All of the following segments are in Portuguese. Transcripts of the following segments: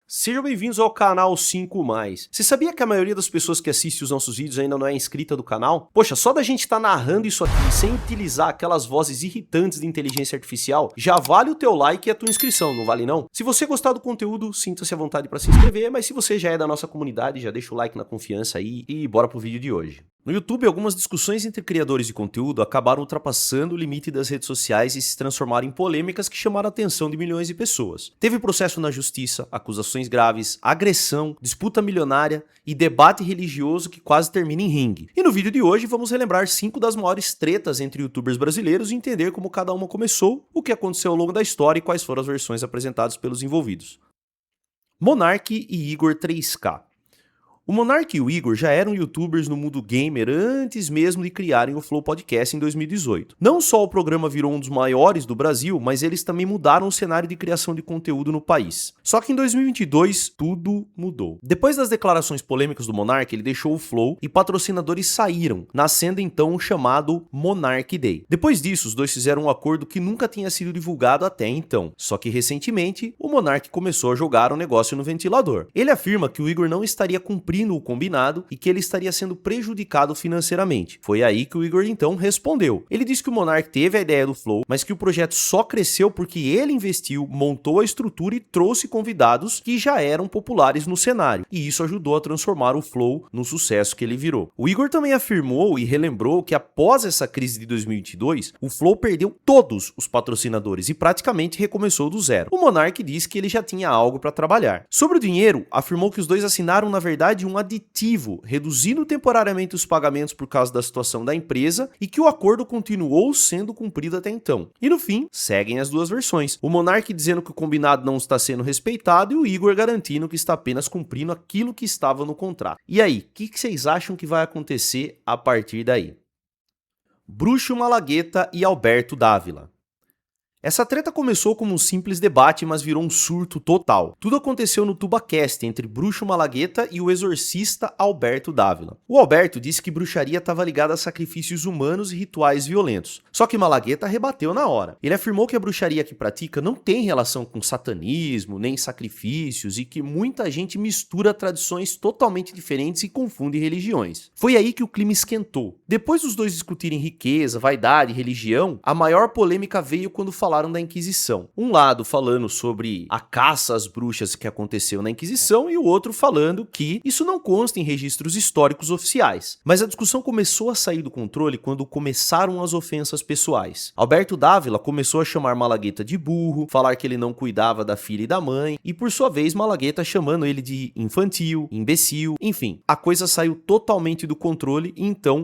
Sejam bem-vindos ao canal 5 Mais. Você sabia que a maioria das pessoas que assistem os nossos vídeos ainda não é inscrita do canal? Poxa, só da gente estar narrando isso aqui sem utilizar aquelas vozes irritantes de inteligência artificial, já vale o teu like e a tua inscrição, não vale não? Se você gostar do conteúdo, sinta-se à vontade para se inscrever, mas se você já é da nossa comunidade, já deixa o like na confiança aí e bora pro vídeo de hoje. No YouTube, algumas discussões entre criadores de conteúdo acabaram ultrapassando o limite das redes sociais e se transformaram em polêmicas que chamaram a atenção de milhões de pessoas. Teve processo na justiça, acusações graves, agressão, disputa milionária e debate religioso que quase termina em ringue. E no vídeo de hoje vamos relembrar 5 das maiores tretas entre youtubers brasileiros e entender como cada uma começou, o que aconteceu ao longo da história e quais foram as versões apresentadas pelos envolvidos. Monark e Igor 3K. O Monark e o Igor já eram youtubers no mundo gamer antes mesmo de criarem o Flow Podcast em 2018. Não só o programa virou um dos maiores do Brasil, mas eles também mudaram o cenário de criação de conteúdo no país. Só que em 2022, tudo mudou. Depois das declarações polêmicas do Monark, ele deixou o Flow e patrocinadores saíram, nascendo então o chamado Monark Day. Depois disso, os dois fizeram um acordo que nunca tinha sido divulgado até então. Só que recentemente, o Monark começou a jogar o negócio no ventilador. Ele afirma que o Igor não estaria cumprindo o combinado e que ele estaria sendo prejudicado financeiramente. Foi aí que o Igor então respondeu. Ele disse que o Monark teve a ideia do Flow, mas que o projeto só cresceu porque ele investiu, montou a estrutura e trouxe convidados que já eram populares no cenário. E isso ajudou a transformar o Flow no sucesso que ele virou. O Igor também afirmou e relembrou que após essa crise de 2022, o Flow perdeu todos os patrocinadores e praticamente recomeçou do zero. O Monark disse que ele já tinha algo para trabalhar. Sobre o dinheiro, afirmou que os dois assinaram na verdade um aditivo, reduzindo temporariamente os pagamentos por causa da situação da empresa e que o acordo continuou sendo cumprido até então. E no fim, seguem as duas versões. O Monark dizendo que o combinado não está sendo respeitado e o Igor garantindo que está apenas cumprindo aquilo que estava no contrato. E aí, o que vocês acham que vai acontecer a partir daí? Bruxo Malagueta e Alberto Dávila. Essa treta começou como um simples debate, mas virou um surto total. Tudo aconteceu no TubaCast entre Bruxo Malagueta e o exorcista Alberto Dávila. O Alberto disse que bruxaria estava ligada a sacrifícios humanos e rituais violentos. Só que Malagueta rebateu na hora. Ele afirmou que a bruxaria que pratica não tem relação com satanismo, nem sacrifícios e que muita gente mistura tradições totalmente diferentes e confunde religiões. Foi aí que o clima esquentou. Depois dos dois discutirem riqueza, vaidade e religião, a maior polêmica veio quando falaram da Inquisição. Um lado falando sobre a caça às bruxas que aconteceu na Inquisição e o outro falando que isso não consta em registros históricos oficiais. Mas a discussão começou a sair do controle quando começaram as ofensas pessoais. Alberto Dávila começou a chamar Malagueta de burro, falar que ele não cuidava da filha e da mãe, e por sua vez Malagueta chamando ele de infantil, imbecil, enfim. A coisa saiu totalmente do controle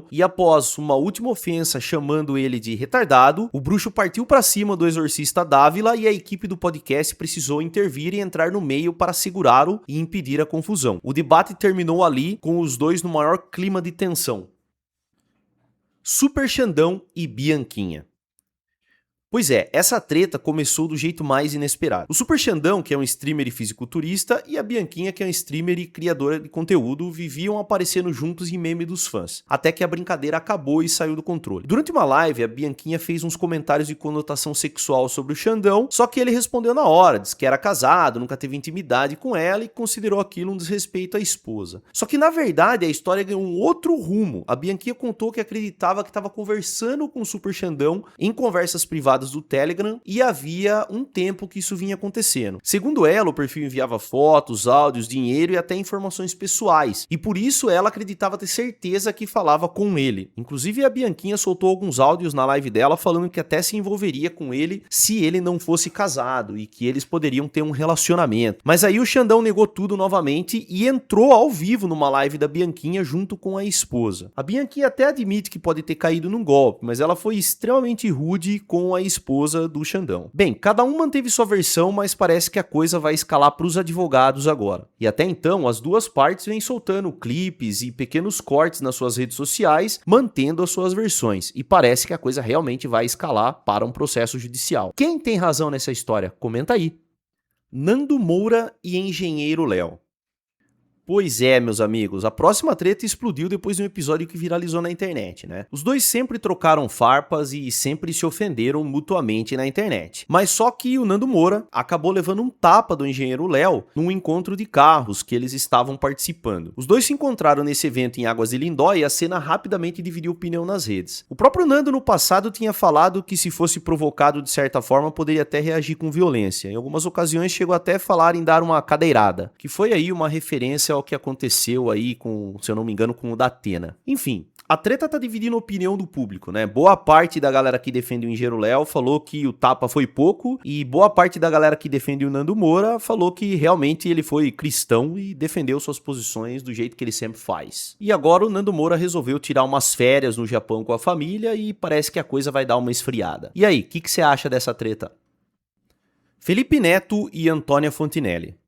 e após uma última ofensa chamando ele de retardado, o bruxo partiu para cima do exorcista Dávila e a equipe do podcast precisou intervir e entrar no meio para segurá-lo e impedir a confusão. O debate terminou ali com os dois no maior clima de tensão. Super Xandão e Bianquinha. Pois é, essa treta começou do jeito mais inesperado. O Super Xandão, que é um streamer e fisiculturista, e a Bianquinha, que é um streamer e criadora de conteúdo, viviam aparecendo juntos em meme dos fãs, até que a brincadeira acabou e saiu do controle. Durante uma live, a Bianquinha fez uns comentários de conotação sexual sobre o Xandão, só que ele respondeu na hora, disse que era casado, nunca teve intimidade com ela e considerou aquilo um desrespeito à esposa. Só que na verdade a história ganhou um outro rumo. A Bianquinha contou que acreditava que estava conversando com o Super Xandão em conversas privadas do Telegram e havia um tempo que isso vinha acontecendo. Segundo ela, o perfil enviava fotos, áudios, dinheiro e até informações pessoais, e por isso ela acreditava ter certeza que falava com ele. Inclusive a Bianquinha soltou alguns áudios na live dela falando que até se envolveria com ele se ele não fosse casado e que eles poderiam ter um relacionamento. Mas aí o Xandão negou tudo novamente e entrou ao vivo numa live da Bianquinha junto com a esposa. A Bianquinha até admite que pode ter caído num golpe, mas ela foi extremamente rude com a esposa do Xandão. Bem, cada um manteve sua versão, mas parece que a coisa vai escalar para os advogados agora. E até então, as duas partes vêm soltando clipes e pequenos cortes nas suas redes sociais, mantendo as suas versões. E parece que a coisa realmente vai escalar para um processo judicial. Quem tem razão nessa história? Comenta aí. Nando Moura e Engenheiro Léo. Pois é, meus amigos, a próxima treta explodiu depois de um episódio que viralizou na internet, né? Os dois sempre trocaram farpas e sempre se ofenderam mutuamente na internet. Mas só que o Nando Moura acabou levando um tapa do engenheiro Léo num encontro de carros que eles estavam participando. Os dois se encontraram nesse evento em Águas de Lindóia e a cena rapidamente dividiu opinião nas redes. O próprio Nando no passado tinha falado que se fosse provocado de certa forma poderia até reagir com violência. Em algumas ocasiões chegou até a falar em dar uma cadeirada, que foi aí uma referência ao que aconteceu aí com, se eu não me engano, com o Datena. Enfim, a treta tá dividindo a opinião do público, né? Boa parte da galera que defende o engenheiro Léo falou que o tapa foi pouco e boa parte da galera que defende o Nando Moura falou que realmente ele foi cristão e defendeu suas posições do jeito que ele sempre faz. E agora o Nando Moura resolveu tirar umas férias no Japão com a família e parece que a coisa vai dar uma esfriada. E aí, o que você acha dessa treta? Felipe Neto e Antônia Fontinelli.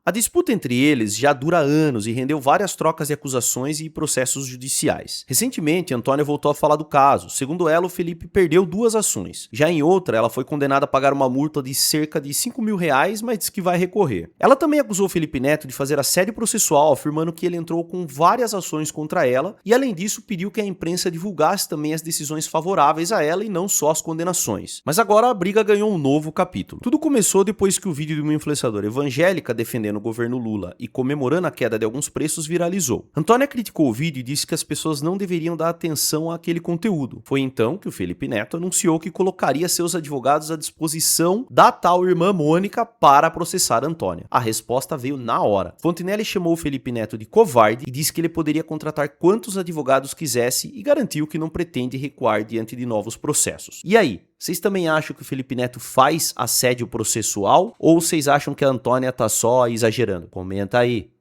A disputa entre eles já dura anos e rendeu várias trocas de acusações e processos judiciais. Recentemente, Antônia voltou a falar do caso. Segundo ela, o Felipe perdeu 2 ações. Já em outra, ela foi condenada a pagar uma multa de cerca de R$ 5.000, mas diz que vai recorrer. Ela também acusou o Felipe Neto de fazer assédio processual, afirmando que ele entrou com várias ações contra ela e, além disso, pediu que a imprensa divulgasse também as decisões favoráveis a ela e não só as condenações. Mas agora a briga ganhou um novo capítulo. Tudo começou depois que o vídeo de uma influenciadora evangélica defendendo o governo Lula e comemorando a queda de alguns preços viralizou. Antônia criticou o vídeo e disse que as pessoas não deveriam dar atenção àquele conteúdo. Foi então que o Felipe Neto anunciou que colocaria seus advogados à disposição da tal irmã Mônica para processar Antônia. A resposta veio na hora. Fontinelli chamou o Felipe Neto de covarde e disse que ele poderia contratar quantos advogados quisesse e garantiu que não pretende recuar diante de novos processos. E aí? Vocês também acham que o Felipe Neto faz assédio processual ou vocês acham que a Antônia tá só exagerando? Comenta aí.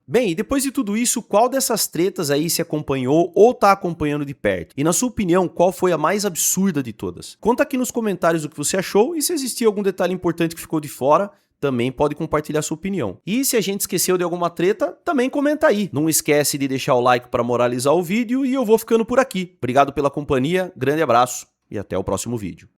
Bem, e depois de tudo isso, qual dessas tretas aí se acompanhou ou tá acompanhando de perto? E na sua opinião, qual foi a mais absurda de todas? Conta aqui nos comentários o que você achou e se existia algum detalhe importante que ficou de fora, também pode compartilhar sua opinião. E se a gente esqueceu de alguma treta, também comenta aí. Não esquece de deixar o like para moralizar o vídeo e eu vou ficando por aqui. Obrigado pela companhia, grande abraço e até o próximo vídeo.